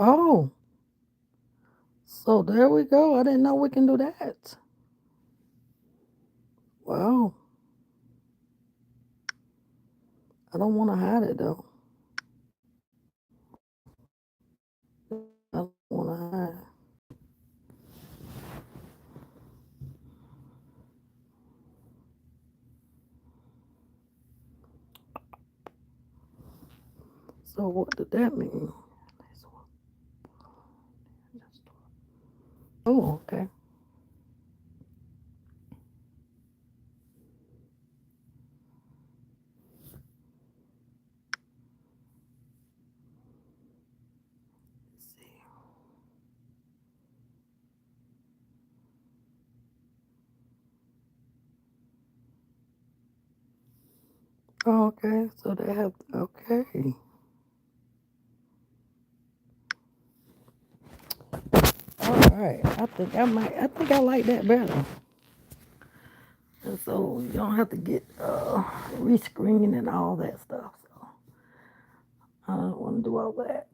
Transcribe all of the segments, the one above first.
Oh, so there we go. I didn't know we can do that. Wow. I don't want to hide it though. I don't want to hide. So what did that mean? Oh, okay. Let's see. Oh, okay. So they have. Okay. All right. I think I might. I think I like that better. And so you don't have to get rescreen and all that stuff. So I don't want to do all that.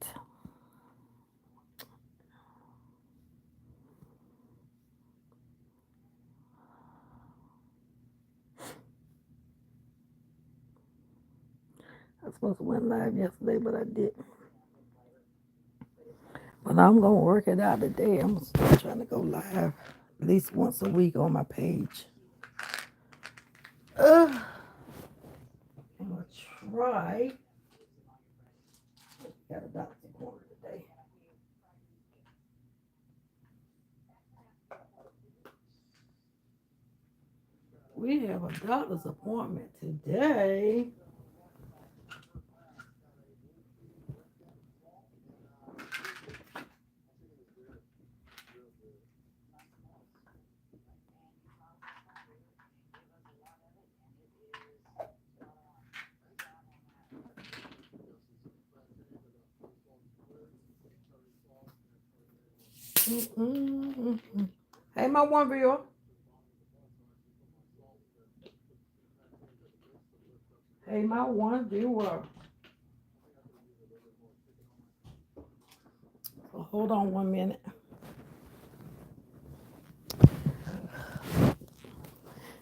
I was supposed to went live yesterday, but I didn't. But I'm gonna work it out today. I'm still trying to go live at least once a week on my page. I'm gonna try. Got a doctor's appointment today. We have a doctor's appointment today. Mm-mm-mm. Hey, my one viewer. Hey, my one viewer. So hold on 1 minute.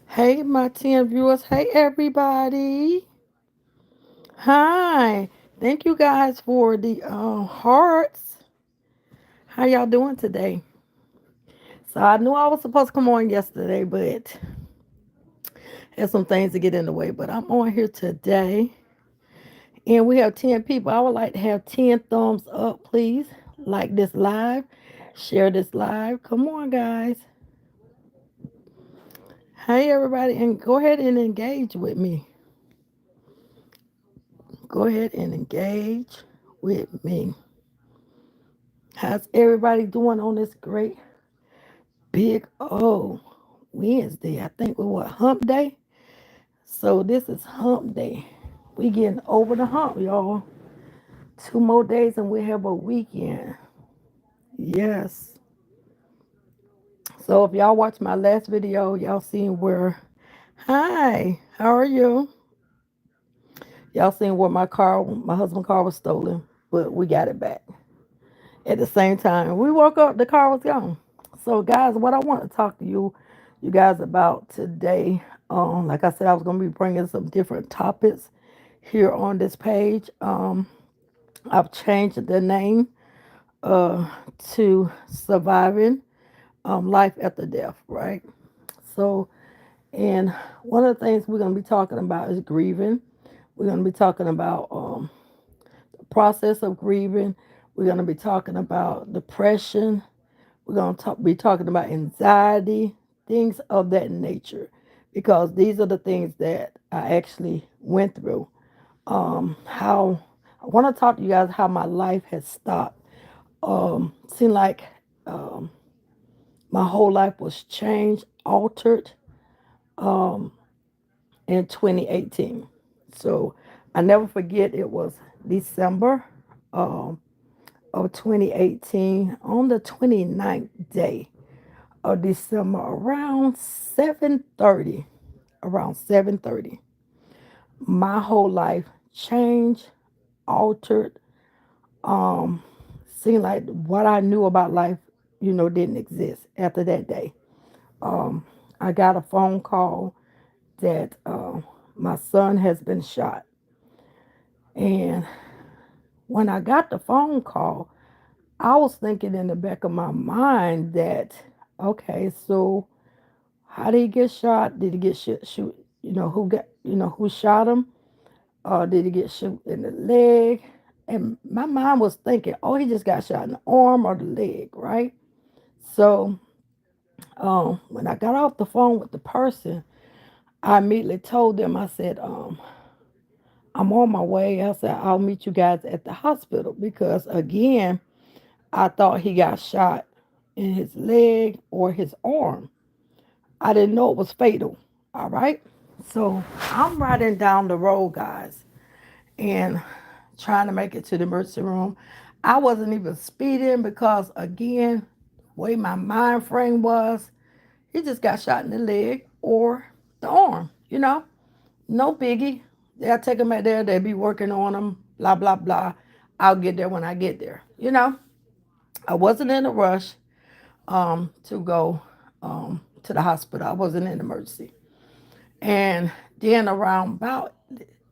Hey, my 10 viewers. Hey, everybody. Hi. Thank you guys for the hearts. How y'all doing today? So I knew I was supposed to come on yesterday, but had some things to get in the way. But I'm on here today, and we have 10 people. I would like to have 10 thumbs up, please. Like this live, share this live. Come on, guys. Hey, everybody, and go ahead and engage with me. Go ahead and engage with me. How's everybody doing on this great big Wednesday? I think we're what, hump day? So this is hump day. We getting over the hump, y'all. 2 more days and we have a weekend. Yes. So if y'all watch my last video, y'all seen where, hi, how are you? Y'all seen where my husband's car was stolen, but we got it back. At the same time, we woke up, the car was gone. So guys, what I want to talk to you guys about today, like I said, I was going to be bringing some different topics here on this page. I've changed the name uh, to surviving life after death, right? So, and one of the things we're going to be talking about is grieving. We're going to be talking about the process of grieving. We're going to be talking about depression. We're going to be talking about anxiety, things of that nature, because these are the things that I actually went through. How I want to talk to you guys how my life has stopped. Seemed like um, my whole life was changed, altered in 2018. So I never forget it was December um, of 2018 on the 29th day of December around 7:30. Around 7:30. My whole life changed, altered, seemed like what I knew about life, didn't exist after that day. Um, I got a phone call that my son has been shot. And when I got the phone call, I was thinking in the back of my mind that, okay, so how did he get shot? Did he get shoot? Who shot him? Did he get shot in the leg? And my mind was thinking, oh, he just got shot in the arm or the leg, right? So when I got off the phone with the person, I immediately told them, I said, I'm on my way. I said, I'll meet you guys at the hospital because, again, I thought he got shot in his leg or his arm. I didn't know it was fatal. All right. So I'm riding down the road, guys, and trying to make it to the emergency room. I wasn't even speeding because, again, the way my mind frame was, he just got shot in the leg or the arm, No biggie. They'll take him out there. They'll be working on him, blah, blah, blah. I'll get there when I get there. I wasn't in a rush to go to the hospital. I wasn't in emergency. And then around about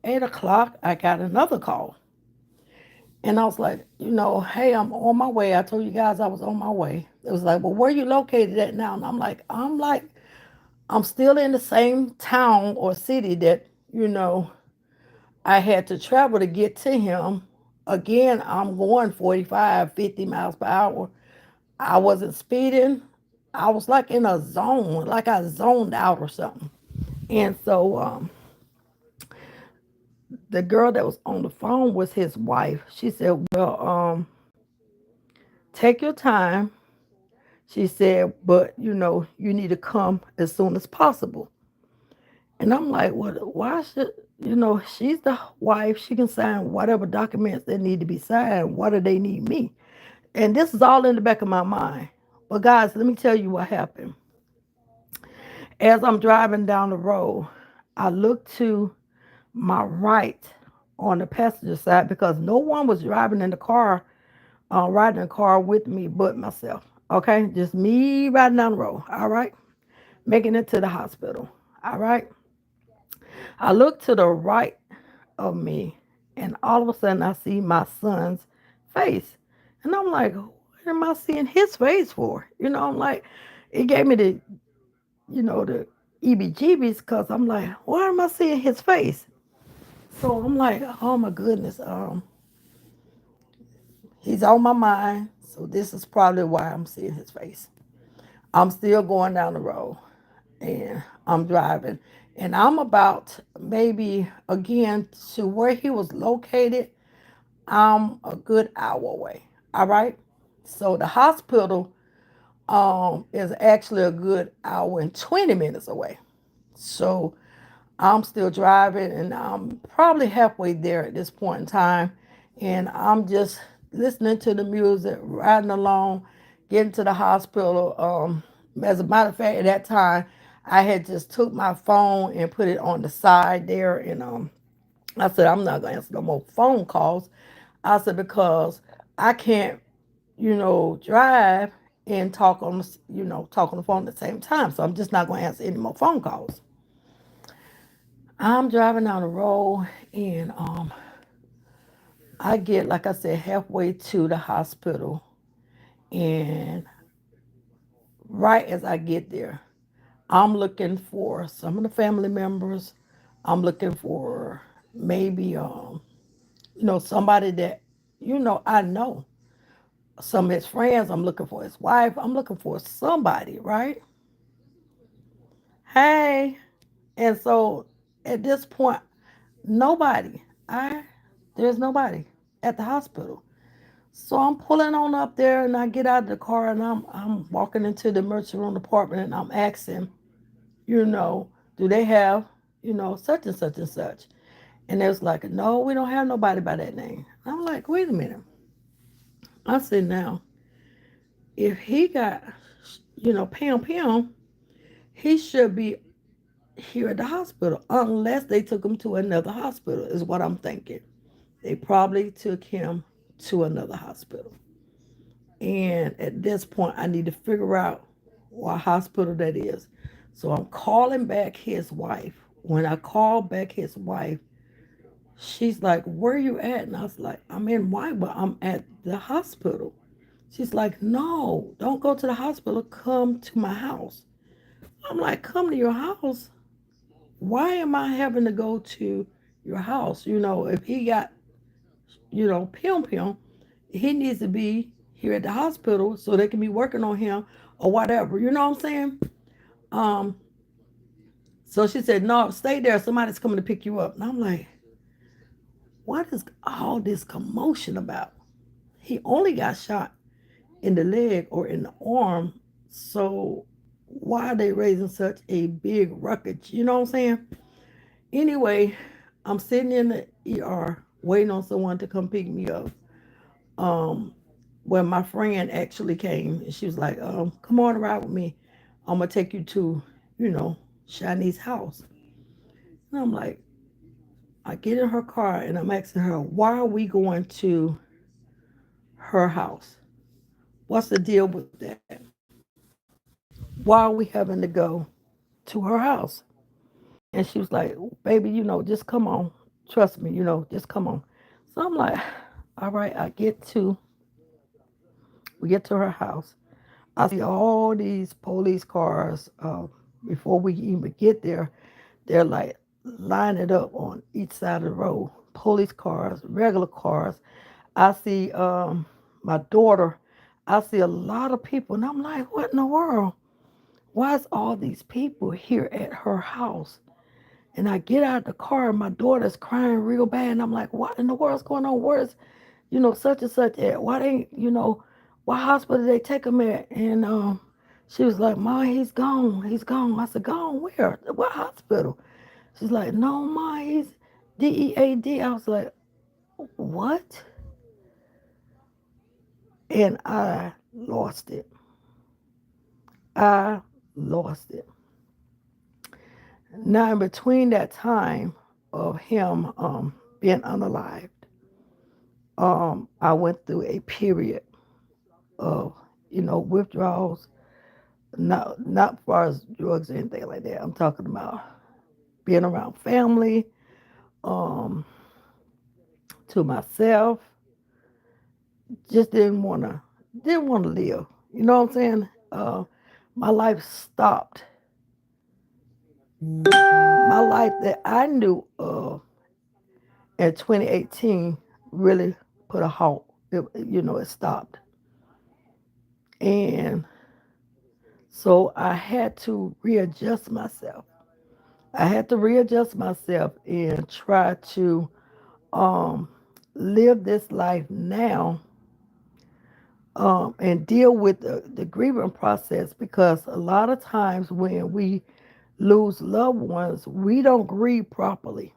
8 o'clock, I got another call. And I was like, hey, I'm on my way. I told you guys I was on my way. It was like, well, where you located at now? And I'm still in the same town or city that, I had to travel to get to him. Again, I'm going 45, 50 miles per hour. I wasn't speeding. I was like in a zone, like I zoned out or something. And so the girl that was on the phone was his wife. She said, well, take your time. She said, but you need to come as soon as possible. And I'm like, what? Why should, she's the wife. She can sign whatever documents that need to be signed. Why do they need me? And this is all in the back of my mind. But guys, let me tell you what happened. As I'm driving down the road, I looked to my right on the passenger side because no one was driving in the car, riding in the car with me but myself. Okay, just me riding down the road. All right, making it to the hospital. All right, I look to the right of me, and all of a sudden I see my son's face, and I'm like, what am I seeing his face for? I'm like, it gave me the EBGBs because I'm like, why am I seeing his face? So I'm like, oh my goodness, he's on my mind. So this is probably why I'm seeing his face. I'm still going down the road and I'm driving. And I'm about maybe again to where he was located. I'm a good hour away. All right. So the hospital is actually a good hour and 20 minutes away. So I'm still driving and I'm probably halfway there at this point in time. And I'm just listening to the music, riding along, getting to the hospital. As a matter of fact, at that time, I had just took my phone and put it on the side there. And I said, I'm not going to answer no more phone calls. I said, because I can't, drive and talk on the phone at the same time. So I'm just not going to answer any more phone calls. I'm driving down the road and I get, like I said, halfway to the hospital. And right as I get there, I'm looking for some of the family members. I'm looking for maybe, somebody that, I know. Some of his friends. I'm looking for his wife. I'm looking for somebody, right? Hey. And so at this point, nobody. There's nobody at the hospital. So I'm pulling on up there and I get out of the car and I'm walking into the emergency room department and I'm asking, do they have, such and such and such? And they was like, no, we don't have nobody by that name. I'm like, wait a minute. I said, now, if he got, Pam, he should be here at the hospital unless they took him to another hospital, is what I'm thinking. They probably took him to another hospital. And at this point, I need to figure out what hospital that is. So I'm calling back his wife. When I call back his wife, she's like, "Where you at?" And I was like, "I'm in White, but I'm at the hospital." She's like, "No, don't go to the hospital. Come to my house." I'm like, "Come to your house? Why am I having to go to your house? If he got, pim pim, he needs to be here at the hospital so they can be working on him or whatever. You know what I'm saying?" Um, so she said, "No, stay there. Somebody's coming to pick you up." And I'm like, what is all this commotion about? He only got shot in the leg or in the arm. So why are they raising such a big ruckus? You know what I'm saying? Anyway, I'm sitting in the ER waiting on someone to come pick me up. Um, where my friend actually came and she was like, come on ride with me. I'm gonna take you to, you know, Shanice's house. And I'm like, I get in her car and I'm asking her, why are we going to her house? What's the deal with that? Why are we having to go to her house? And she was like, baby, just come on. Trust me, just come on. So I'm like, all right, we get to her house. I see all these police cars. Before we even get there, they're like lining up on each side of the road. Police cars, regular cars. I see my daughter. I see a lot of people, and I'm like, what in the world? Why is all these people here at her house? And I get out of the car, and my daughter's crying real bad, and I'm like, what in the world's going on? Where's, such and such at? Why they, what hospital they take him at? And she was like, Ma, he's gone. He's gone. I said, gone where? What hospital? She's like, no, Ma, he's DEAD. I was like, what? And I lost it. I lost it. Now, in between that time of him being unalived, I went through a period of, withdrawals, not as far as drugs or anything like that. I'm talking about being around family, um, to myself, just didn't want to live. You know what I'm saying? My life stopped. My life that I knew of in 2018 really put a halt. It stopped. And so I had to readjust myself. I had to readjust myself and try to um, live this life now, and deal with the grieving process, because a lot of times when we lose loved ones, we don't grieve properly.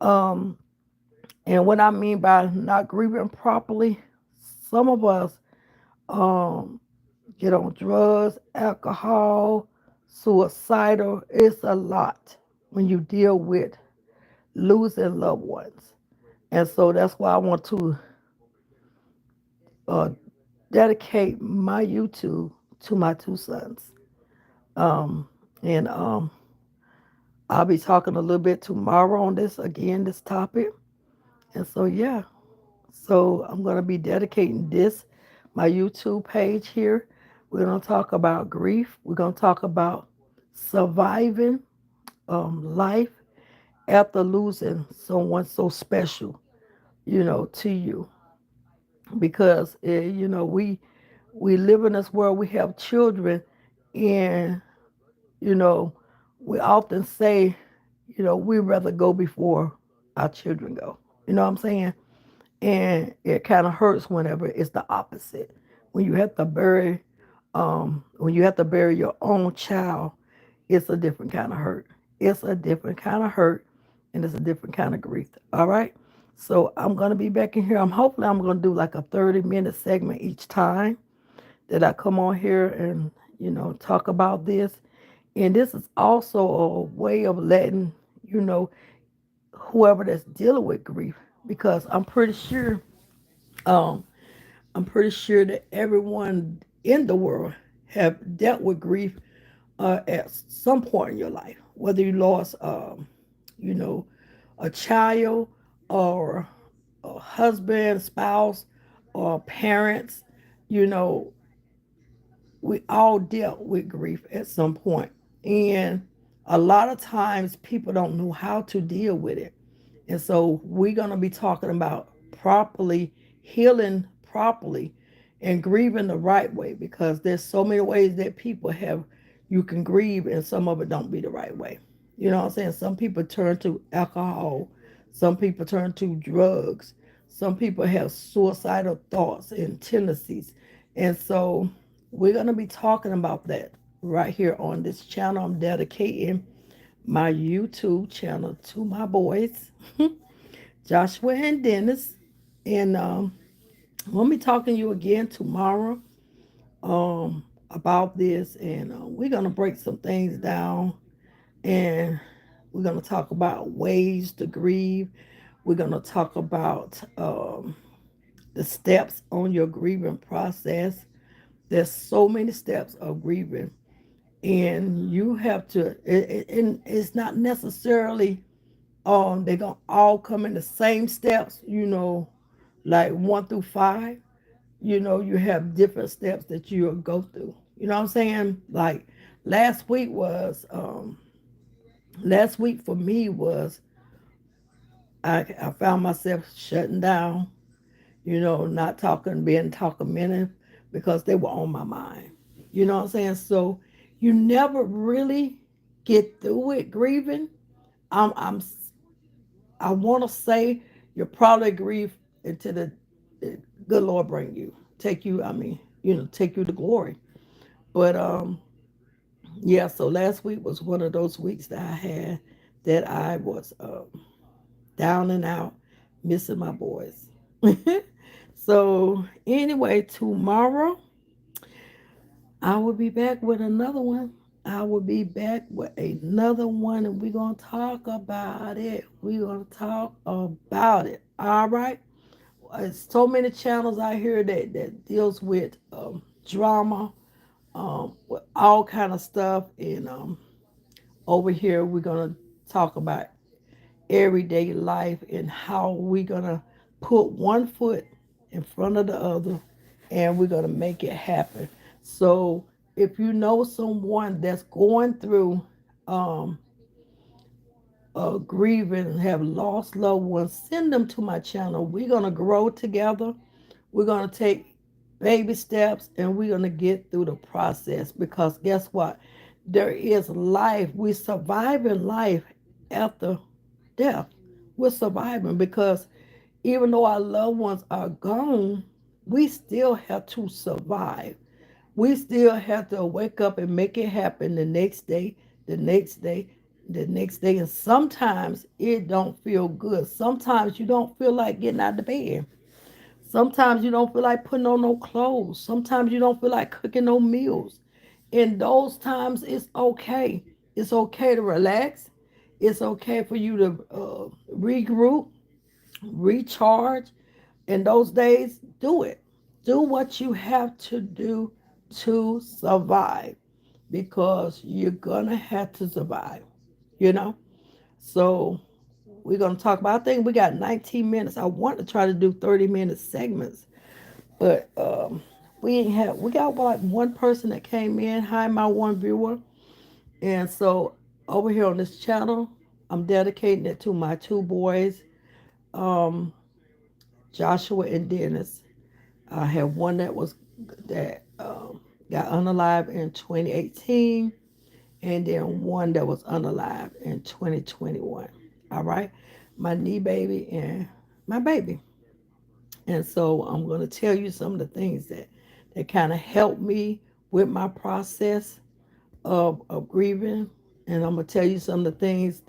Um, and what I mean by not grieving properly, some of us um, get on drugs, alcohol, suicidal. It's a lot when you deal with losing loved ones. And so that's why I want to uh, dedicate my YouTube to my two sons. Um, and I'll be talking a little bit tomorrow on this topic. And so, yeah, so I'm going to be dedicating my YouTube page here. We're going to talk about grief. We're going to talk about surviving life after losing someone so special, to you. Because, we live in this world, we have children, and, you know, we often say, we rather go before our children go. You know what I'm saying? And it kind of hurts whenever it's the opposite. When you have to bury, when you have to bury your own child, it's a different kind of hurt. It's a different kind of hurt, and it's a different kind of grief. All right. So I'm gonna be back in here. I'm gonna do like a 30-minute segment each time that I come on here and talk about this. And this is also a way of letting you know whoever that's dealing with grief, because I'm pretty sure um, I'm pretty sure that everyone in the world have dealt with grief at some point in your life, whether you lost, you know, a child or a husband, spouse, or parents. You know, we all dealt with grief at some point. And a lot of times people don't know how to deal with it. And so we're going to be talking about properly healing properly and grieving the right way, because there's so many ways that people have you can grieve, and some of it don't be the right way. You know what I'm saying? Some people turn to alcohol, some people turn to drugs, some people have suicidal thoughts and tendencies. And so we're going to be talking about that right here on this channel. I'm dedicating my YouTube channel to my boys, Joshua and Dennis. And we'll be talking to you again tomorrow about this. And we're going to break some things down. And we're going to talk about ways to grieve. We're going to talk about the steps on your grieving process. There's so many steps of grieving. And you have to, and it's not necessarily they're gonna all come in the same steps, like 1 through 5. You have different steps that you'll go through. You know what I'm saying? Like last week was last week for me was I found myself shutting down, not talking, being talkative, because they were on my mind. You know what I'm saying? So you never really get through it grieving. I'm I want to say you'll probably grieve until the good Lord bring you, take you. I mean, take you to glory. But yeah. So last week was one of those weeks that I had that I was down and out, missing my boys. So anyway, tomorrow I will be back with another one. I will be back with another one, and we're gonna talk about it. We're gonna talk about it. All right. There's so many channels out here that deals with drama, with all kind of stuff, and over here we're gonna talk about everyday life and how we're gonna put one foot in front of the other, and we're gonna make it happen. So if you know someone that's going through um, grieving, have lost loved ones, send them to my channel. We're gonna grow together. We're going to take baby steps, and we're going to get through the process, because guess what? There is life. We surviving life after death. We're surviving because even though our loved ones are gone, we still have to survive. We still have to wake up and make it happen the next day, the next day, the next day. And sometimes it don't feel good. Sometimes you don't feel like getting out of bed. Sometimes you don't feel like putting on no clothes. Sometimes you don't feel like cooking no meals. In those times, it's okay. It's okay to relax. It's okay for you to regroup, recharge. In those days, do it. Do what you have to do to survive, because you're going to have to survive, you know? So we're going to talk about, I think we got 19 minutes. I want to try to do 30-minute segments. But we got like one person that came in. Hi, my one viewer. And so over here on this channel, I'm dedicating it to my two boys, um, Joshua and Dennis. I have one that got unalive in 2018, and then one that was unalive in 2021. All right, my knee baby and my baby. And so I'm going to tell you some of the things that kind of helped me with my process of grieving. And I'm going to tell you some of the things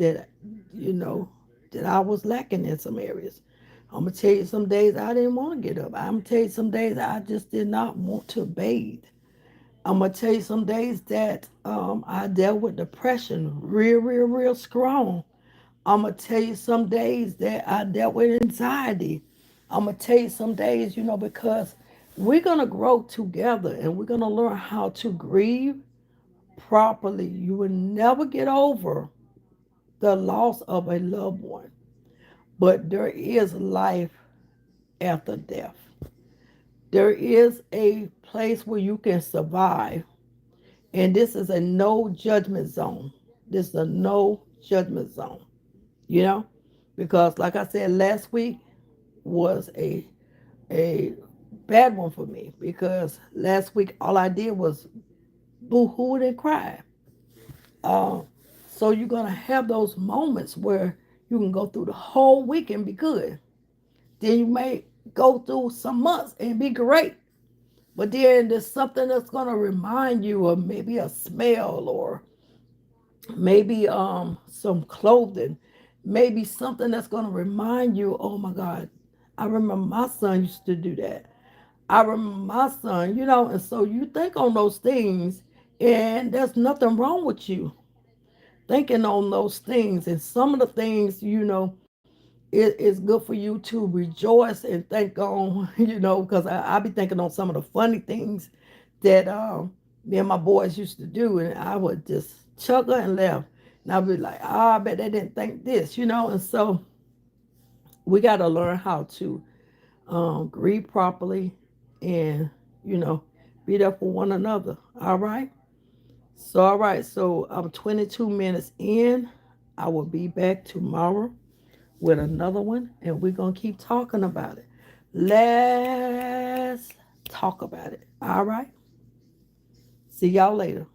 you know, that I was lacking in some areas. I'm going to tell you some days I didn't want to get up. I'm going to tell you some days I just did not want to bathe. I'm going to tell you some days that I dealt with depression real, real, real strong. I'm going to tell you some days that I dealt with anxiety. I'm going to tell you some days, because we're going to grow together and we're going to learn how to grieve properly. You will never get over the loss of a loved one, but there is life after death. There is a place where you can survive, and this is a no judgment zone. This is a no judgment zone, you know, because like I said, last week was a bad one for me because last week all I did was boo-hoo and cry. Uh, so you're gonna have those moments where you can go through the whole week and be good. Then you may go through some months and be great. But then there's something that's gonna remind you of maybe a smell or maybe some clothing, maybe something that's gonna remind you, oh my God, I remember my son used to do that. I remember my son, and so you think on those things, and there's nothing wrong with you thinking on those things. And some of the things, it's good for you to rejoice and think on, because I be thinking on some of the funny things that me and my boys used to do, and I would just chuckle and laugh. And I'd be like, I bet they didn't think this, and so we got to learn how to grieve properly and, you know, be there for one another. All right. So I'm 22 minutes in. I will be back tomorrow with another one, and we're going to keep talking about it. Let's talk about it. All right. See y'all later.